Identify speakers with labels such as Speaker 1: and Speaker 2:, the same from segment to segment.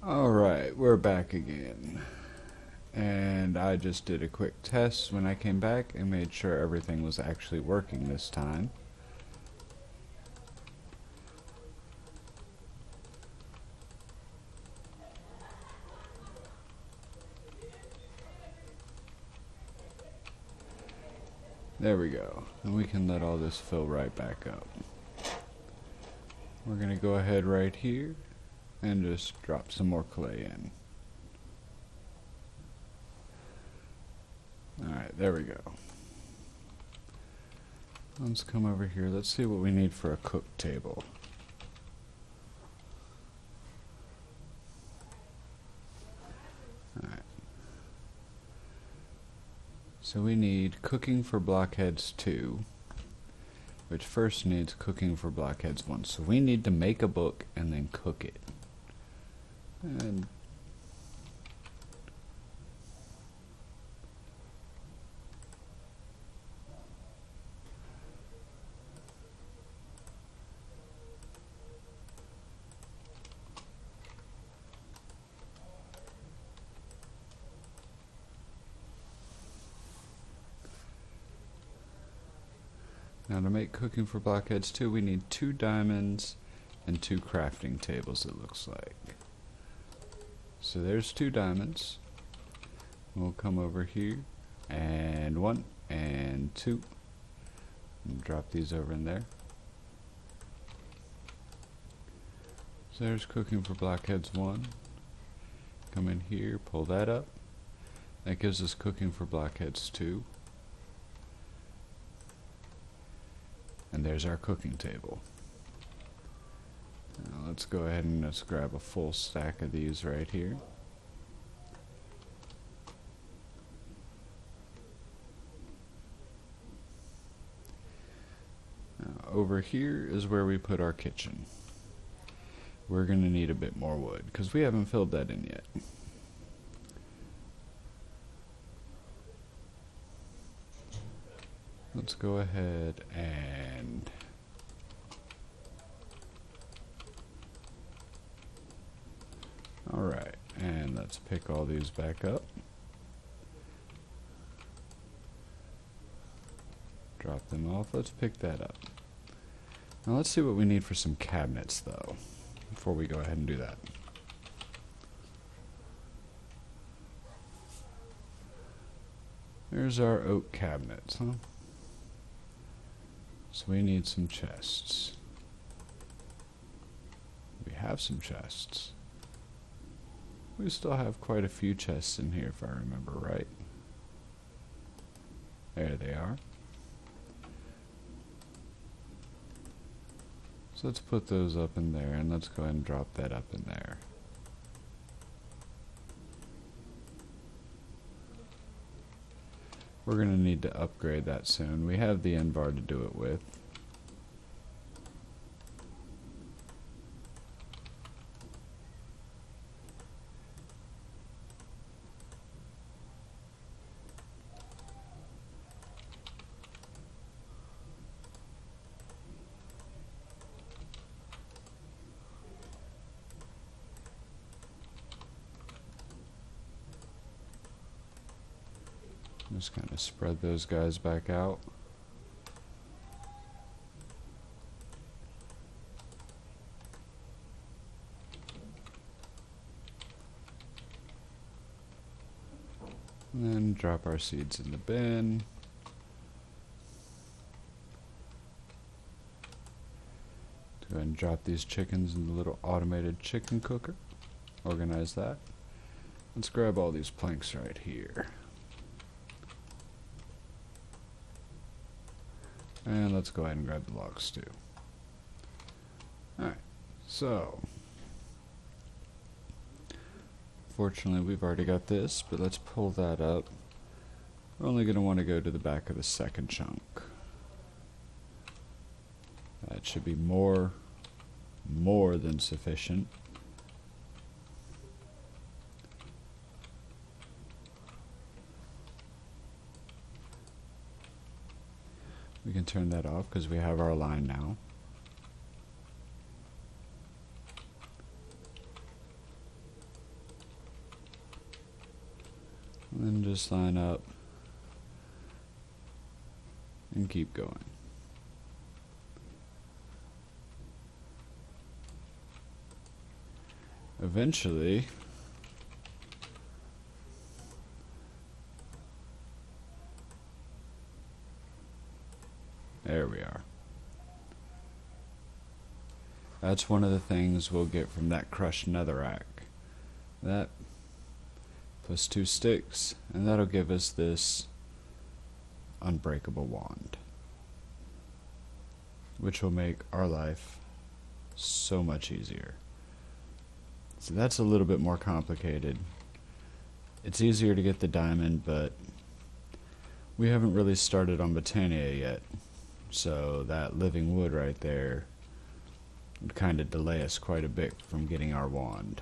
Speaker 1: Alright, we're back again. And I just did a quick test when I came back and made sure everything was actually working this time. There we go. And we can let all this fill right back up. We're going to go ahead right here and just drop some more clay in. Alright, there we go. Let's come over here. Let's see what we need for a cook table. Alright. So we need cooking for blockheads 2, which first needs cooking for blockheads 1. So we need to make a book and then cook it. And now to make cooking for blockheads 2, we need 2 diamonds and 2 crafting tables, it looks like. So there's 2 diamonds. We'll come over here, and 1 and 2. And drop these over in there. So there's cooking for blockheads 1. Come in here, pull that up. That gives us cooking for blockheads 2. And there's our cooking table. Now let's go ahead and just grab a full stack of these right here. Now over here is where we put our kitchen. We're going to need a bit more wood because we haven't filled that in yet. Let's go ahead and alright, and let's pick all these back up. Drop them off. Let's pick that up. Now let's see what we need for some cabinets though, before we go ahead and do that. There's our oak cabinets, huh? So we need some chests. We have some chests. We still have quite a few chests in here if I remember right. There they are. So let's put those up in there and let's go ahead and drop that up in there. We're going to need to upgrade that soon. We have the end bar to do it with. Just kind of spread those guys back out. And then drop our seeds in the bin. Go ahead and drop these chickens in the little automated chicken cooker. Organize that. Let's grab all these planks right here. And let's go ahead and grab the logs too. Alright, so fortunately we've already got this, but let's pull that up. We're only going to want to go to the back of the second chunk. That should be more than sufficient. We can turn that off because we have our line now. And then just line up and keep going. Eventually, there we are. That's one of the things we'll get from that crushed netherrack. That plus 2 sticks, and that'll give us this unbreakable wand, which will make our life so much easier. So that's a little bit more complicated. It's easier to get the diamond, but we haven't really started on Botania yet, so that living wood right there would kind of delay us quite a bit from getting our wand.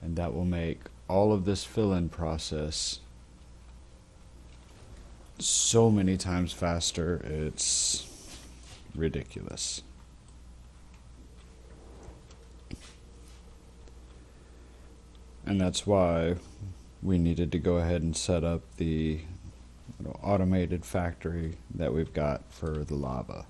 Speaker 1: And that will make all of this fill-in process so many times faster, it's ridiculous. And that's why we needed to go ahead and set up the automated factory that we've got for the lava.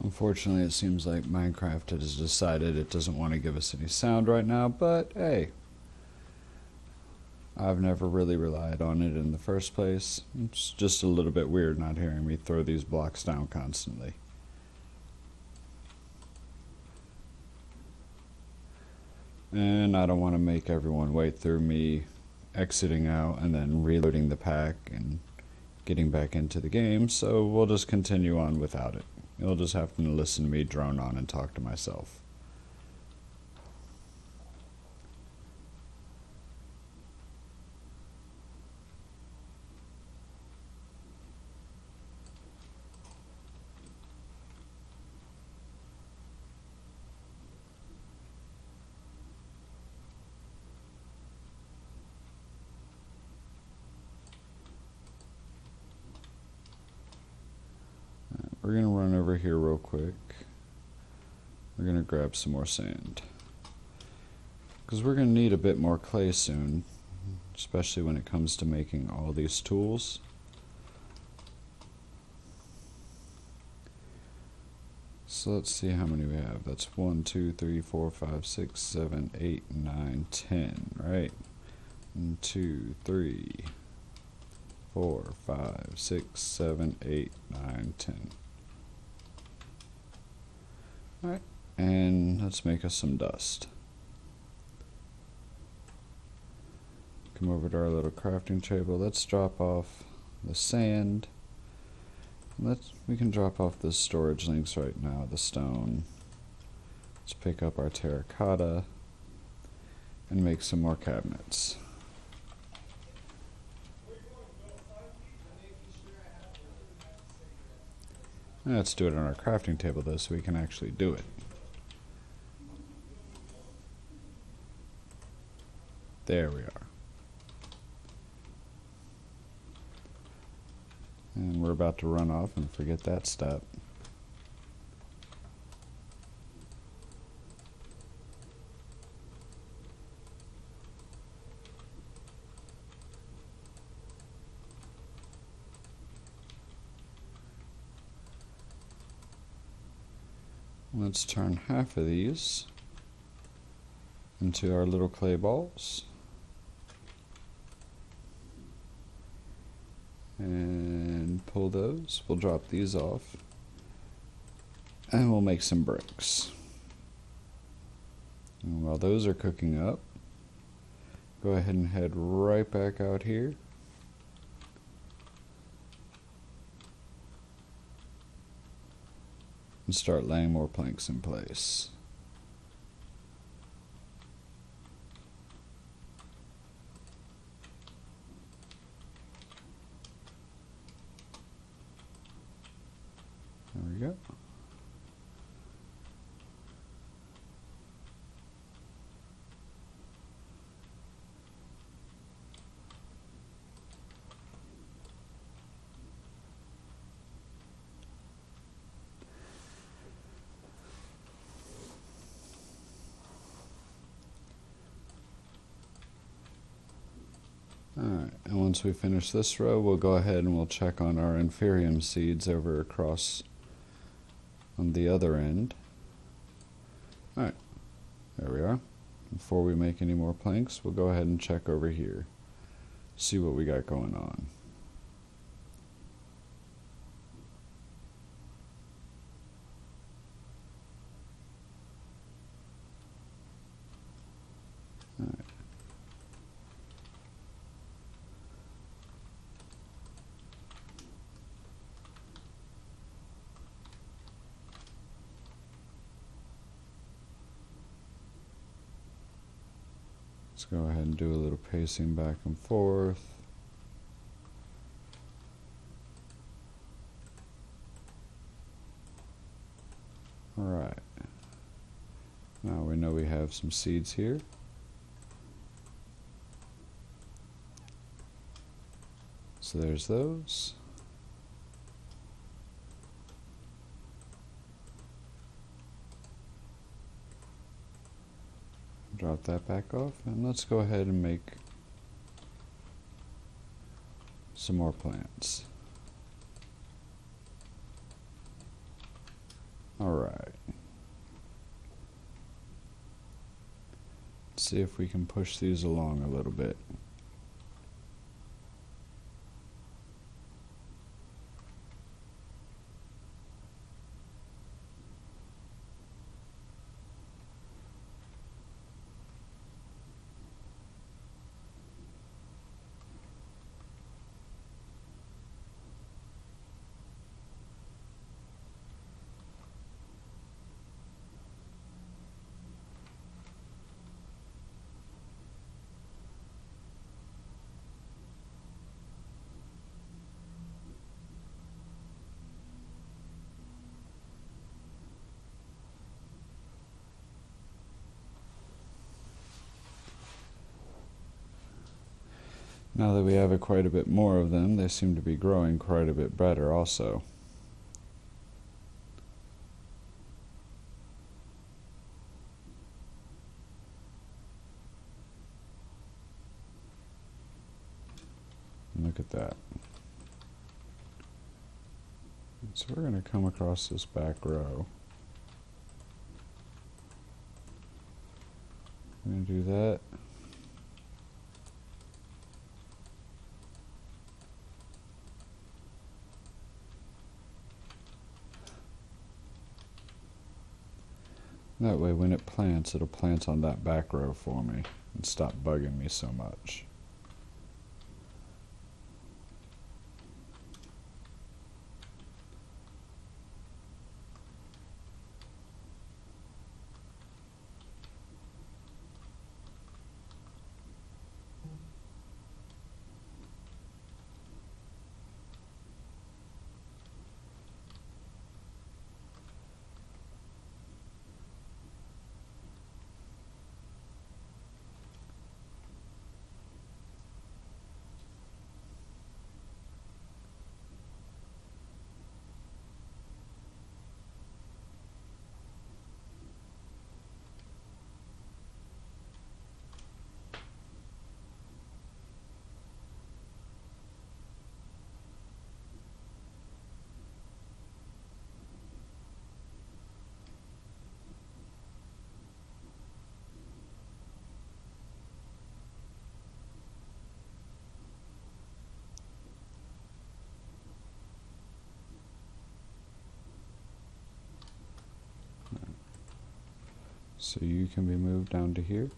Speaker 1: Unfortunately, it seems like Minecraft has decided it doesn't want to give us any sound right now, but hey, I've never really relied on it in the first place. It's just a little bit weird not hearing me throw these blocks down constantly. And I don't want to make everyone wait through me exiting out and then reloading the pack and getting back into the game, so we'll just continue on without it. You'll just have to listen to me drone on and talk to myself. We're going to run over here real quick. We're going to grab some more sand, because we're going to need a bit more clay soon, especially when it comes to making all these tools. So let's see how many we have. That's 1, 2, 3, 4, 5, 6, 7, 8, 9, 10, right? 1, 2, 3, 4, 5, 6, 7, 8, 9, 10. Alright, and let's make us some dust. Come over to our little crafting table. Let's drop off the sand. We can drop off the storage links right now, the stone. Let's pick up our terracotta and make some more cabinets. Let's do it on our crafting table though, so we can actually do it. There we are. And we're about to run off and forget that step. Let's turn half of these into our little clay balls. And pull those. We'll drop these off. And we'll make some bricks. And while those are cooking up, go ahead and head right back out here. And start laying more planks in place. There we go. Alright, and once we finish this row, we'll go ahead and we'll check on our inferium seeds over across on the other end. Alright, there we are. Before we make any more planks, we'll go ahead and check over here. See what we got going on. Alright. Let's go ahead and do a little pacing back and forth. Alright. Now we know we have some seeds here. So there's those. Drop that back off, and let's go ahead and make some more plants. Alright. Let's see if we can push these along a little bit. Now that we have quite a bit more of them, they seem to be growing quite a bit better also. Look at that. So we're going to come across this back row. We're going to do that. That way when it plants, it'll plant on that back row for me and stop bugging me so much. So you can be moved down to here.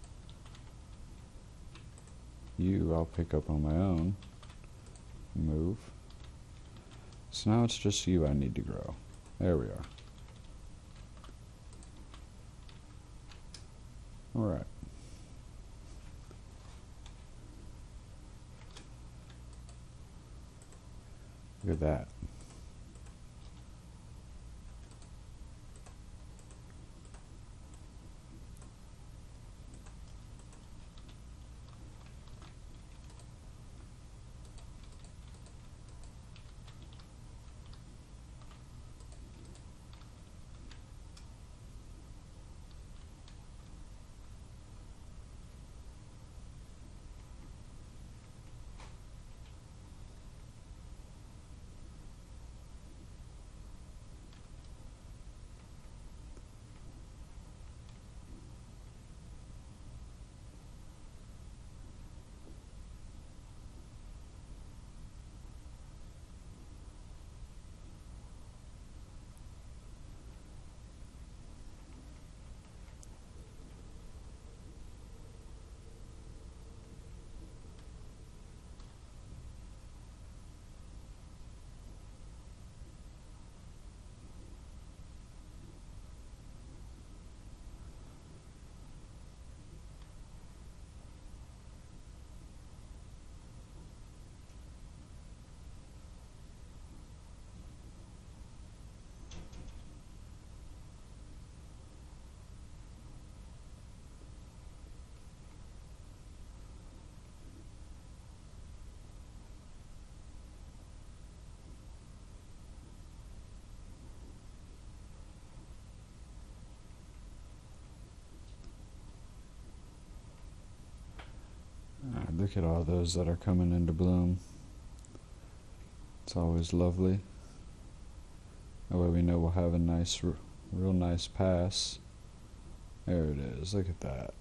Speaker 1: You, I'll pick up on my own. Move. So now it's just you I need to grow. There we are. Alright. Look at that. Look at all those that are coming into bloom. It's always lovely. That way we know we'll have a nice, real nice pass. There it is. Look at that.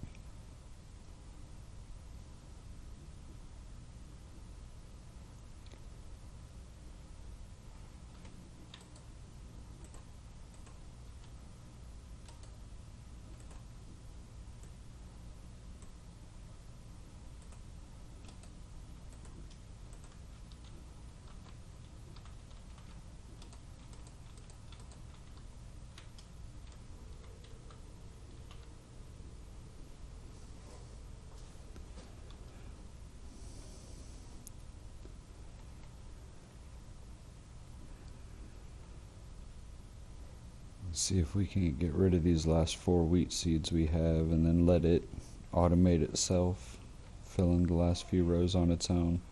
Speaker 1: See if we can get rid of these last 4 wheat seeds we have and then let it automate itself, fill in the last few rows on its own.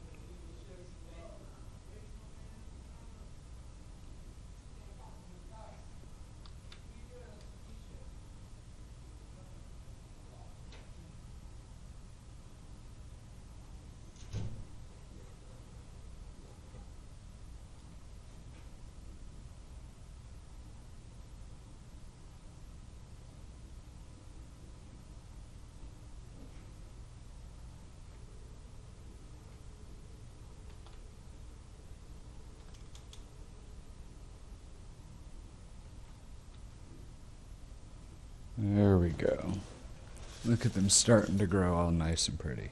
Speaker 1: There we go. Look at them starting to grow all nice and pretty.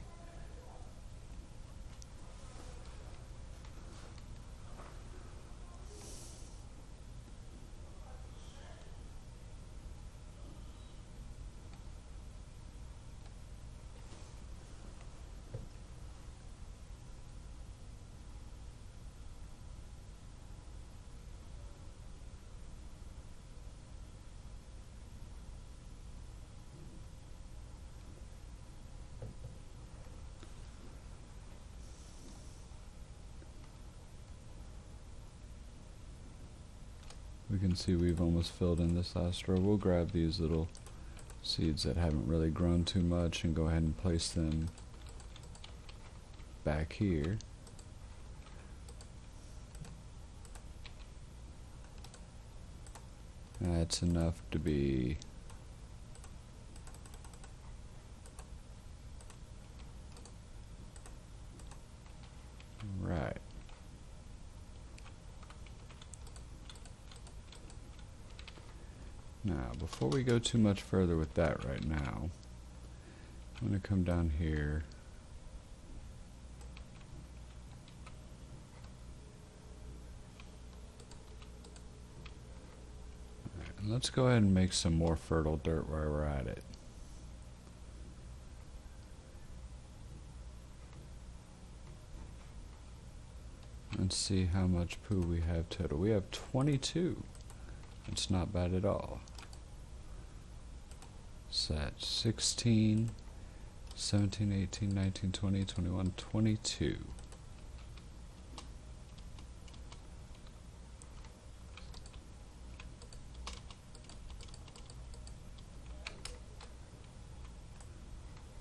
Speaker 1: We can see we've almost filled in this last row. We'll grab these little seeds that haven't really grown too much and go ahead and place them back here. That's enough to be right. Now, before we go too much further with that right now, I'm going to come down here. Right, and let's go ahead and make some more fertile dirt where we're at it. Let's see how much poo we have total. We have 22. It's not bad at all. So that's 16, 17, 18, 19, 20, 21, 22.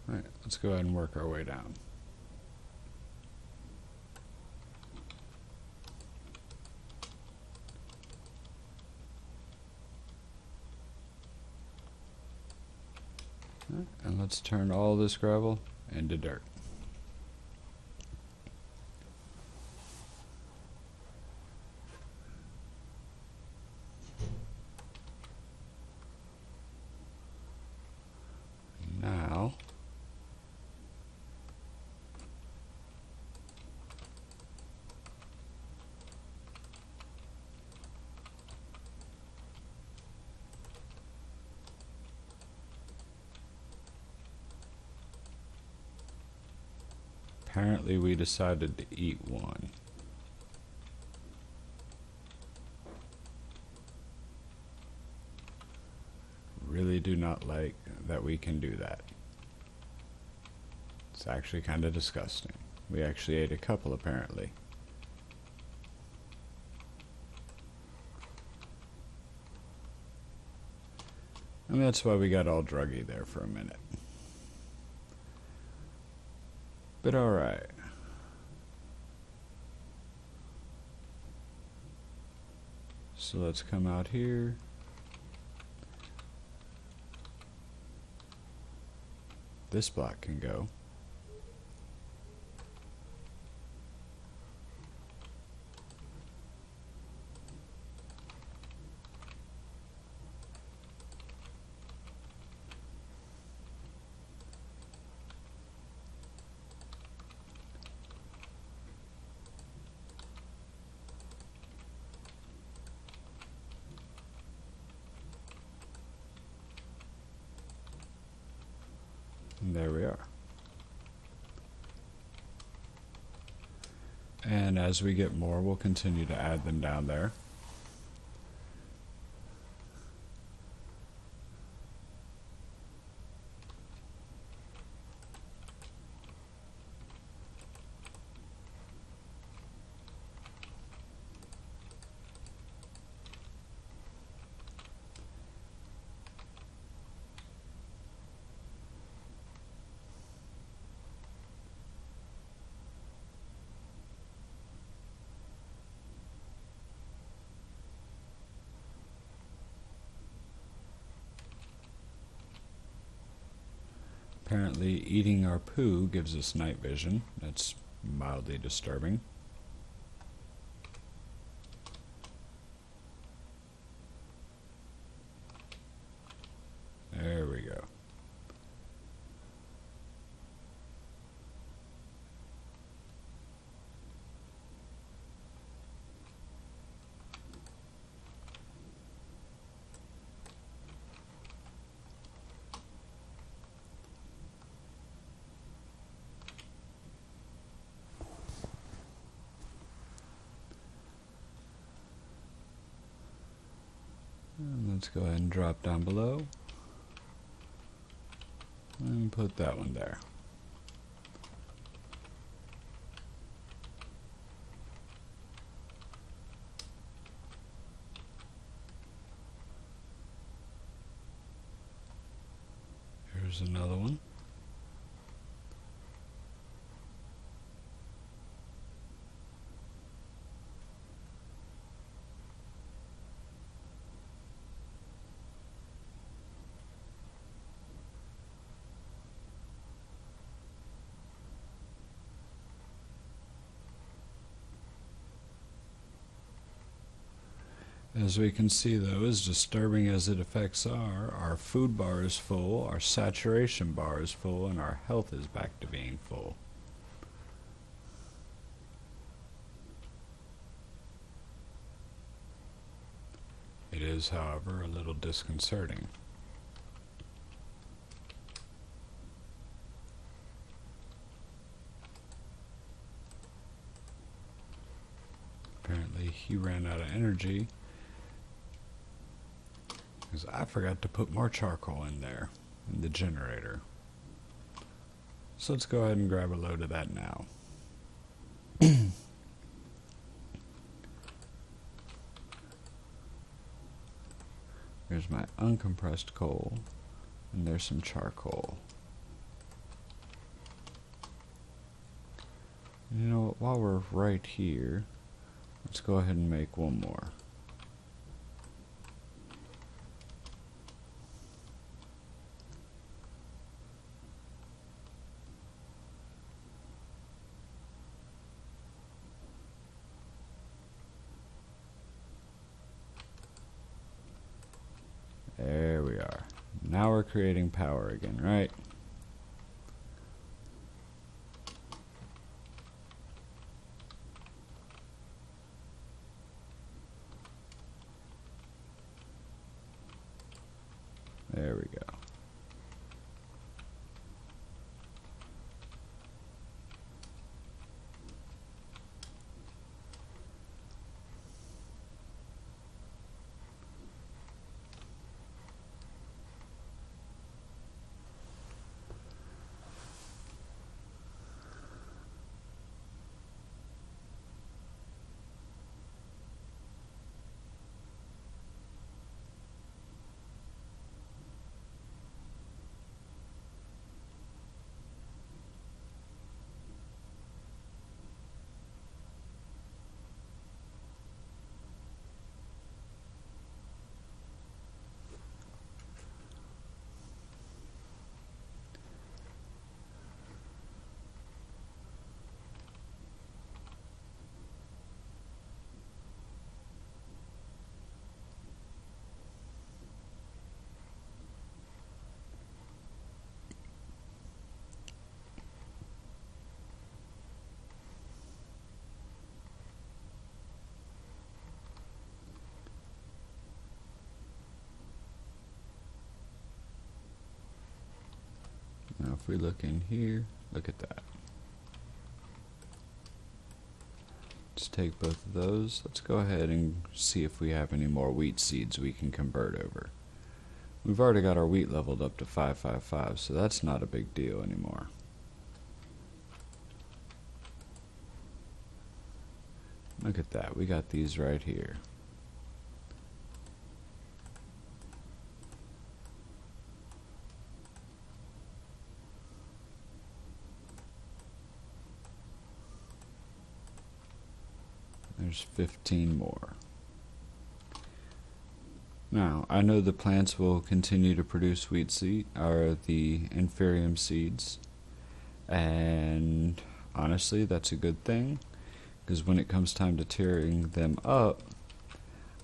Speaker 1: Alright, let's go ahead and work our way down. And let's turn all this gravel into dirt. Now, apparently we decided to eat one. Really do not like that we can do that. It's actually kind of disgusting. We actually ate a couple apparently. And that's why we got all druggy there for a minute. but alright. So let's come out here. This block can go. And there we are. And as we get more, we'll continue to add them down there. Apparently eating our poo gives us night vision. That's mildly disturbing. There we go. And let's go ahead and drop down below and put that one there. Here's another one. As we can see, though, as disturbing as it affects our food bar is full, our saturation bar is full, and our health is back to being full. It is, however, a little disconcerting. Apparently, he ran out of energy. Because I forgot to put more charcoal in there, in the generator. So let's go ahead and grab a load of that now. Here's my uncompressed coal, and there's some charcoal. You know what, while we're right here, let's go ahead and make one more. There we are. Now we're creating power again, right? There we go. if we look in here, look at that. Let's take both of those. Let's go ahead and see if we have any more wheat seeds we can convert over. We've already got our wheat leveled up to 555, so that's not a big deal anymore. Look at that, we got these right here. There's 15 more. Now, I know the plants will continue to produce wheat seed, or the inferium seeds, and honestly, that's a good thing, because when it comes time to tearing them up,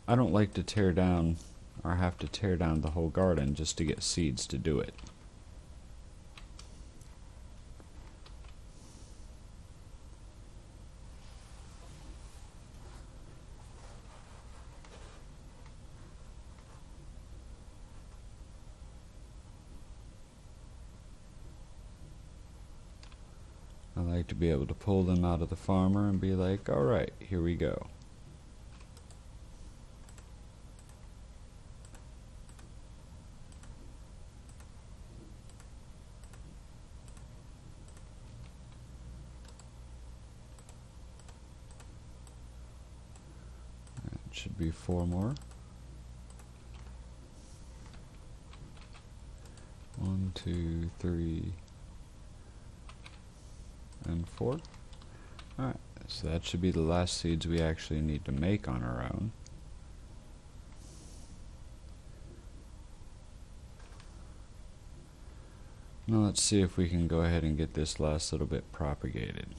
Speaker 1: I don't like to tear down, or have to tear down the whole garden just to get seeds to do it. I like to be able to pull them out of the farmer and be like, alright, here we go. That should be 4 more. 1, 2, 3, and 4. Alright, so that should be the last seeds we actually need to make on our own. Now let's see if we can go ahead and get this last little bit propagated.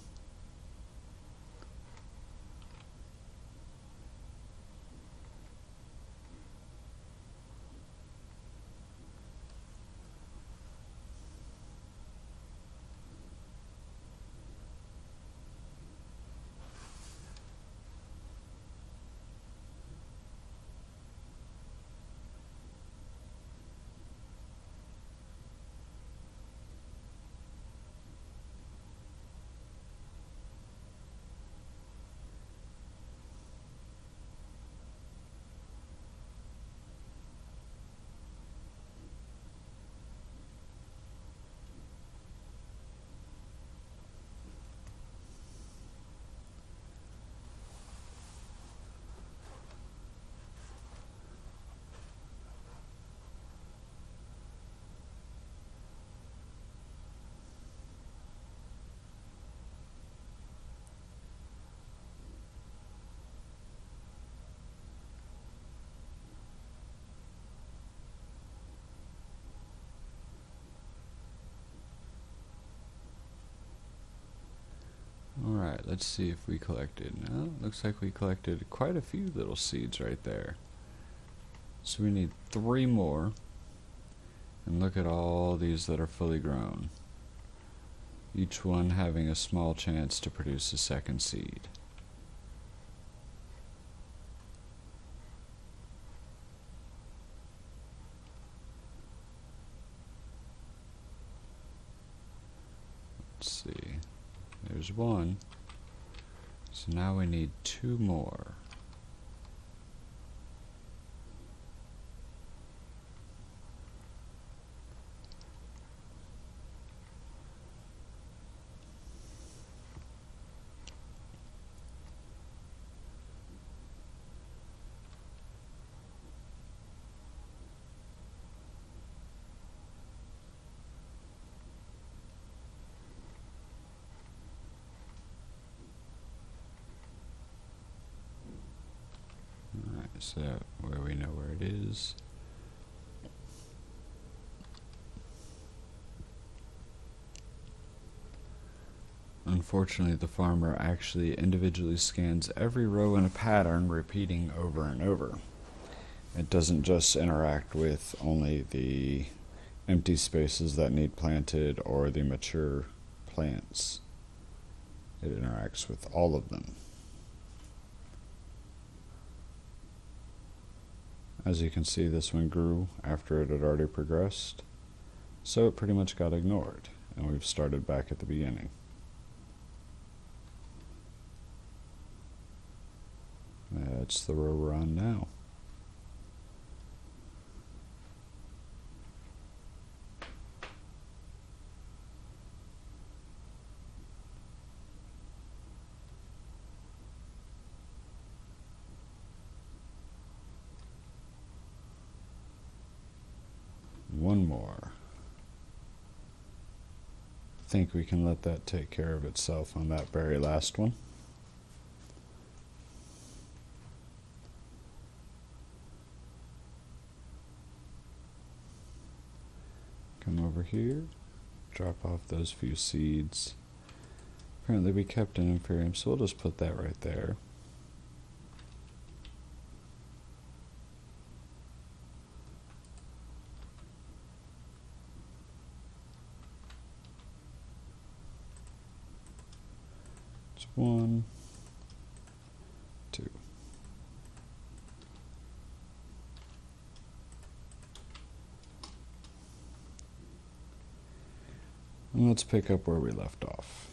Speaker 1: Alright, let's see if we collected. No, looks like we collected quite a few little seeds right there. So we need 3 more. And look at all these that are fully grown. Each one having a small chance to produce a second seed. Let's see. There's 1. So now we need 2 more. So where we know where it is. Unfortunately, the farmer actually individually scans every row in a pattern, repeating over and over. It doesn't just interact with only the empty spaces that need planted or the mature plants. It interacts with all of them. As you can see, this one grew after it had already progressed, so it pretty much got ignored. and we've started back at the beginning. That's the row we're on now. One more. I think we can let that take care of itself on that very last one. Come over here, drop off those few seeds. Apparently we kept an inferium, so we'll just put that right there. It's 1, 2. And let's pick up where we left off.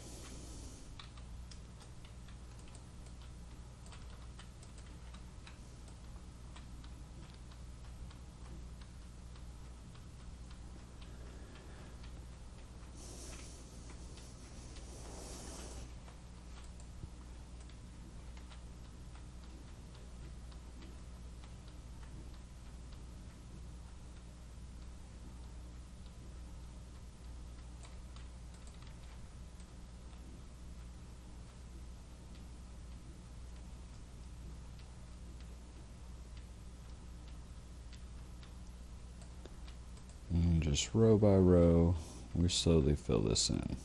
Speaker 1: And just row by row, we slowly fill this in.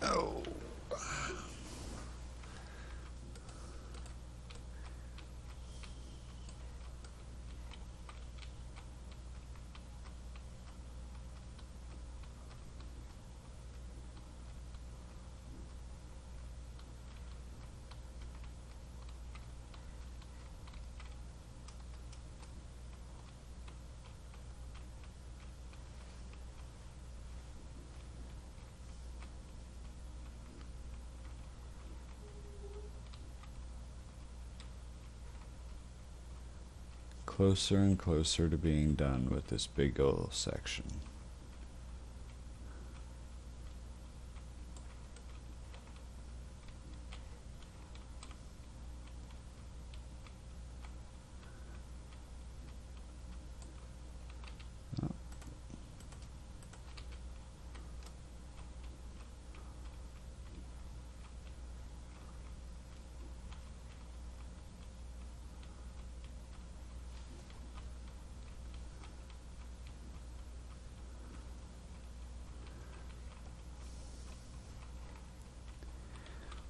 Speaker 1: Oh. Closer and closer to being done with this big old section.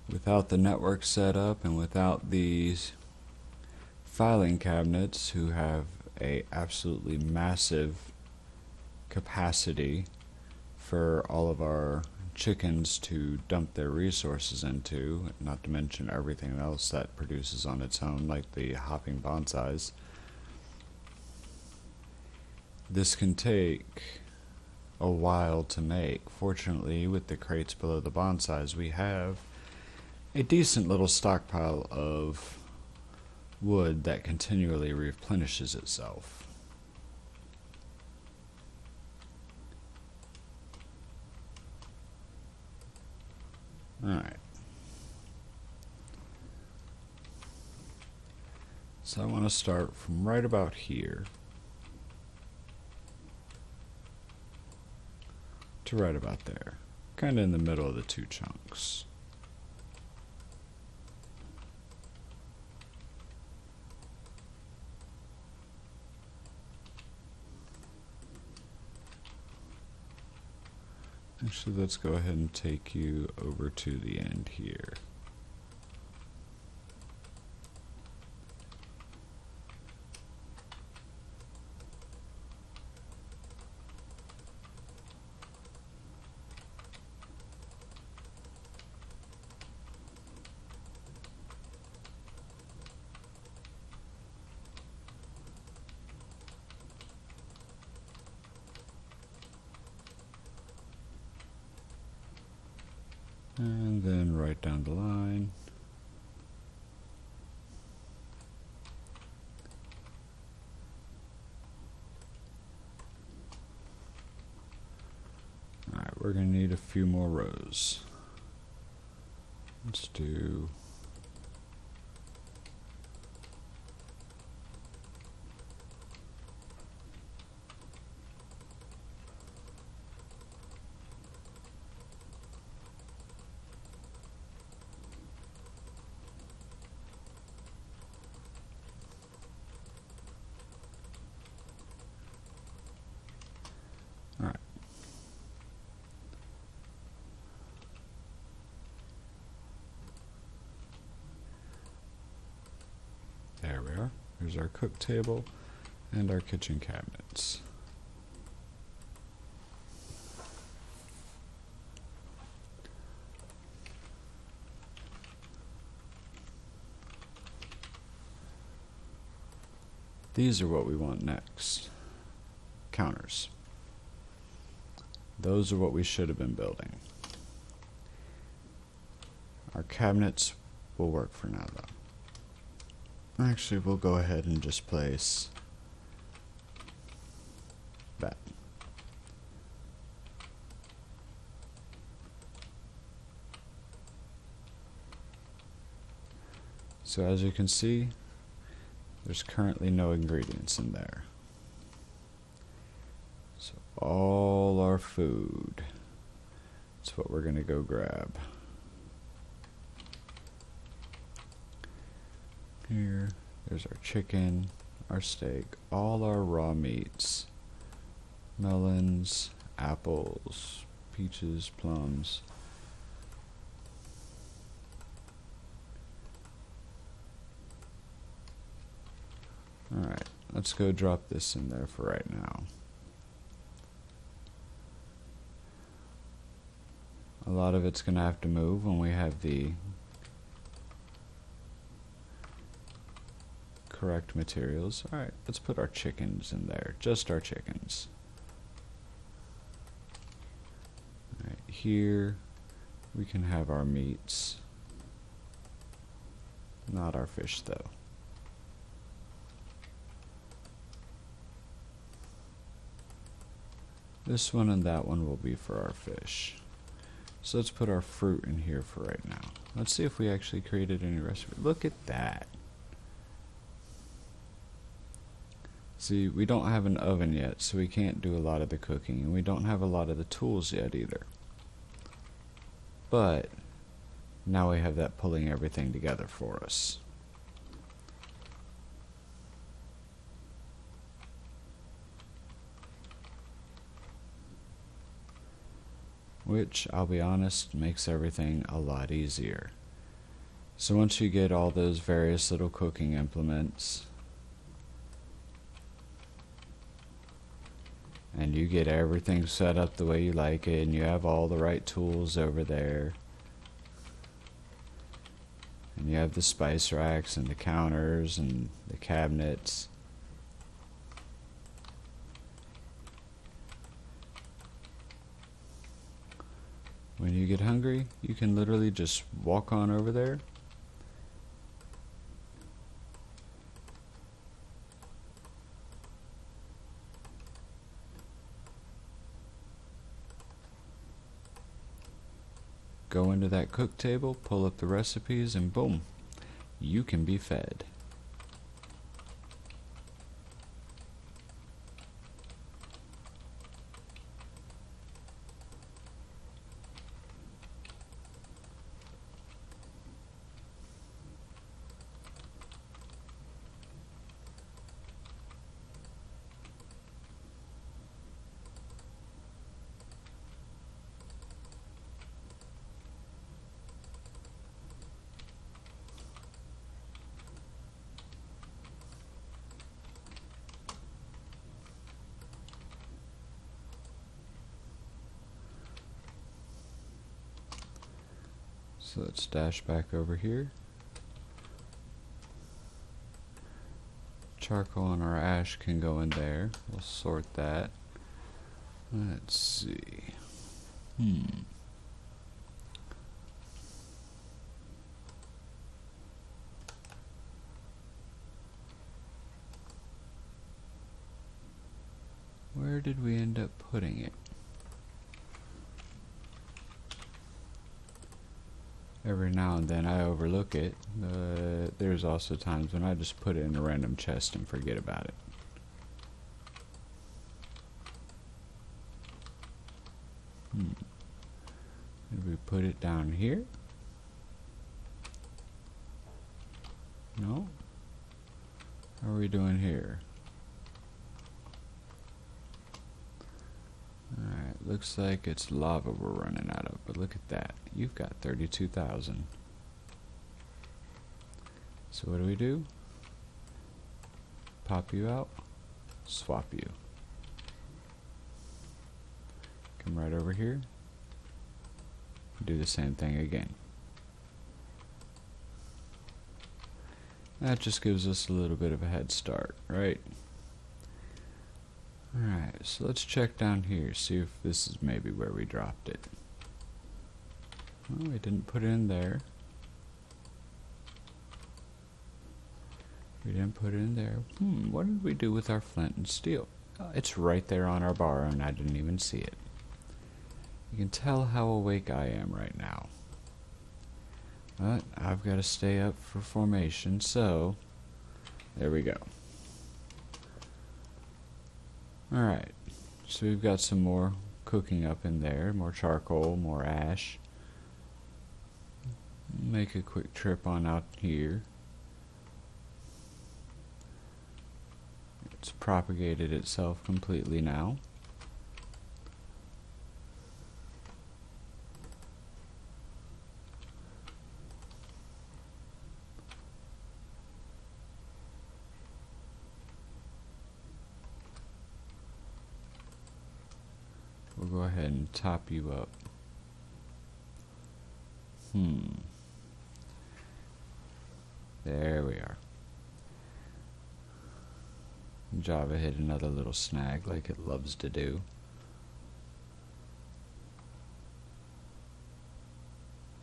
Speaker 1: Without the network set up and without these filing cabinets who have a absolutely massive capacity for all of our chickens to dump their resources into, not to mention everything else that produces on its own, like the hopping bonsais, this can take a while to make. Fortunately, with the crates below the bonsais, we have a decent little stockpile of wood that continually replenishes itself. Alright. So I want to start from right about here to right about there. kind of in the middle of the two chunks. Actually, let's go ahead and take you over to the end here. And then right down the line. Alright, we're going to need a few more rows. Let's do... Alright. There we are. Here's our cook table and our kitchen cabinets. These are what we want next. Counters. Those are what we should have been building. Our cabinets will work for now though. Actually, we'll go ahead and just place that. So as you can see, there's currently no ingredients in there. So all our food, that's what we're gonna go grab. Here, there's our chicken, our steak, all our raw meats, melons, apples, peaches, plums. Alright, let's go drop this in there for right now. A lot of it's gonna have to move when we have the correct materials. Alright, let's put our chickens in there. Just our chickens. Alright, here we can have our meats. Not our fish though. This one and that one will be for our fish. So let's put our fruit in here for right now. Let's see if we actually created any recipe. Look at that. See, we don't have an oven yet, so we can't do a lot of the cooking, and we don't have a lot of the tools yet either. But now we have that pulling everything together for us. Which, I'll be honest, makes everything a lot easier. So once you get all those various little cooking implements, and you get everything set up the way you like it, and you have all the right tools over there, and you have the spice racks and the counters and the cabinets, when you get hungry, you can literally just walk on over there, go into that cook table, pull up the recipes, and boom, you can be fed. So let's dash back over here. Charcoal and our ash can go in there. We'll sort that. Let's see. Where did we end up putting it? Every now and then I overlook it, but there's also times when I just put it in a random chest and forget about it. Did we put it down here? No? How are we doing here? Alright, looks like it's lava we're running out of, but look at that. You've got 32,000. So what do? Pop you out, swap you. Come right over here, do the same thing again. That just gives us a little bit of a head start, right? Alright, so let's check down here, see if this is maybe where we dropped it. Well, we didn't put it in there. We didn't put it in there. What did we do with our flint and steel? Oh, it's right there on our bar and I didn't even see it. You can tell how awake I am right now. But I've got to stay up for formation, so there we go. Alright, so we've got some more cooking up in there, more charcoal, more ash. Make a quick trip on out here. It's propagated itself completely now. We'll go ahead and top you up. There we are. Java hit another little snag like it loves to do.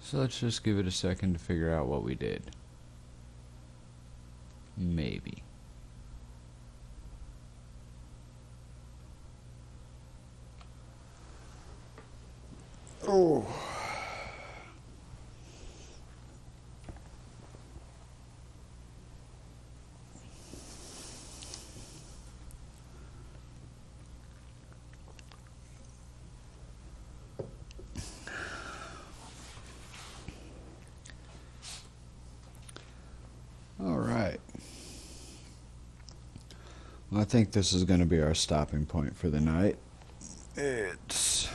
Speaker 1: So let's just give it a second to figure out what we did. Maybe. Oh. All right. Well, I think this is going to be our stopping point for the night. It's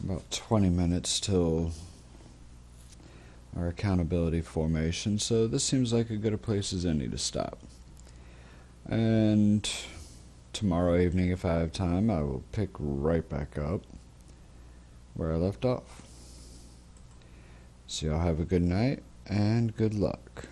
Speaker 1: about 20 minutes till our accountability formation, so this seems like as good a place as any to stop. And tomorrow evening, if I have time, I will pick right back up where I left off. So y'all have a good night and good luck.